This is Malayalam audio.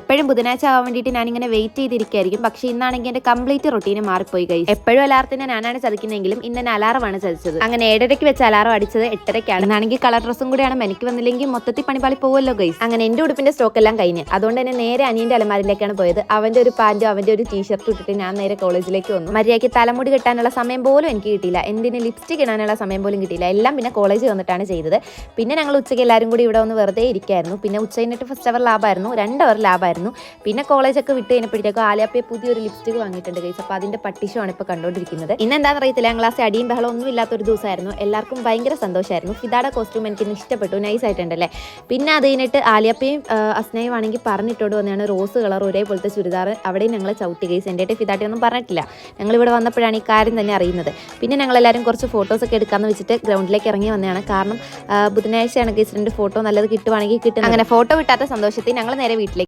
എപ്പോഴും ബുധനാഴ്ച ആവാൻ വേണ്ടിയിട്ട് ഞാനിങ്ങനെ വെയിറ്റ് ചെയ്തിരിക്കുകയായിരിക്കും. പക്ഷേ ഇന്നാണെങ്കിൽ എൻ്റെ കംപ്ലീറ്റ് റൊട്ടീന് മാറിപ്പോയി ഗൈസ്. എപ്പോഴും അലാറത്തിന് ഞാനാണ് ചതിക്കുന്നതെങ്കിലും ഇന്ന് അലാറമാണ് ചതിച്ചത്. അങ്ങനെ 7:30 വെച്ച് അലാറം അടിച്ചത് 8:30 എന്നാണെങ്കിൽ കളർ ഡ്രസ്സും കൂടെയാണ് എനിക്ക് വന്നില്ലെങ്കിൽ മൊത്തത്തിൽ പണിപ്പാളി പോകുമല്ലോ ഗൈസ്. അങ്ങനെ എൻ്റെ ഉടുപ്പിന്റെ സ്റ്റോക്ക് എല്ലാം കഴിഞ്ഞ് അതുകൊണ്ട് തന്നെ നേരെ അനിയൻ്റെ അലമാരിലേക്കാണ് പോയത്. അവൻ്റെ ഒരു പാൻറ്റും അവൻ്റെ ഒരു ടീഷർട്ടും ഇട്ടിട്ട് ഞാൻ നേരെ കോളേജിലേക്ക് വന്നു. മര്യാദയ്ക്ക് തലമുടി കെട്ടാനുള്ള സമയം പോലും എനിക്ക് കിട്ടിയില്ല. എന്തിന് ലിപ്സ്റ്റിക് ഇടാനുള്ള സമയം പോലും കിട്ടിയില്ല. എല്ലാം പിന്നെ കോളേജ് വന്നിട്ടാണ് ചെയ്തത്. പിന്നെ ഞങ്ങൾ ഉച്ചയ്ക്ക് എല്ലാവരും കൂടി ഇവിടെ ഒന്ന് വെറുതെ ഇരിക്കായിരുന്നു. പിന്നെ ഉച്ച കഴിഞ്ഞിട്ട് ഫസ്റ്റ് അവർ ലാബായിരുന്നു, 2 അവർ ലാബായിരുന്നു. പിന്നെ കോളേജൊക്കെ വിട്ട് കഴിഞ്ഞപ്പോഴത്തേക്കും ആലിയപ്പയെ പുതിയൊരു ലിപ്സ്റ്റിക് വാങ്ങിയിട്ടുണ്ട് ഗൈസ്. അപ്പോൾ അതിന്റെ പട്ടിഷമാണ് ഇപ്പോൾ കണ്ടുകൊണ്ടിരിക്കുന്നത്. ഇന്നെന്താണെന്ന് അറിയത്തില്ല, ക്ലാസ്സിൽ അടിയും ബഹളം ഒന്നും ഇല്ലാത്തൊരു ദിവസമായിരുന്നു. എല്ലാവർക്കും ഭയങ്കര സന്തോഷമായിരുന്നു. ഫിദായുടെ കോസ്റ്റ്യൂം എനിക്ക് ഇഷ്ടപ്പെട്ടു, നൈസ് ആയിട്ടുണ്ടല്ലേ. പിന്നെ അത് കഴിഞ്ഞിട്ട് ആലിയപ്പയും അസ്നയും ആണെങ്കിൽ പറഞ്ഞിട്ടോണ്ട് വന്നതാണ് റോസ് കളർ ഒരേപോലത്തെ ചുരിദാർ. അവിടെയും ഞങ്ങൾ ചവിട്ടി ഗൈസ്. എൻ്റെ ഫിദാട്ടയൊന്നും പറഞ്ഞിട്ടില്ല. ഞങ്ങൾ ഇവിടെ വന്നപ്പോഴാണ് ഈ കാര്യം തന്നെ അറിയുന്നത്. പിന്നെ ഞങ്ങളെല്ലാവരും കുറച്ച് ഫോട്ടോസൊക്കെ എടുക്കാമെന്ന് വെച്ചിട്ട് ഗ്രൗണ്ടിലേക്ക് ഇറങ്ങി വന്നതാണ്. കാരണം ബുധനാഴ്ചയാണ് ഗൈസ്, 2 ഫോട്ടോ നല്ലത് കിട്ടുവാണെങ്കിൽ കിട്ടും. അങ്ങനെ ഫോട്ടോ കിട്ടാത്ത സന്തോഷത്തിൽ ഞങ്ങൾ നേരെ വീട്ടിലേക്ക്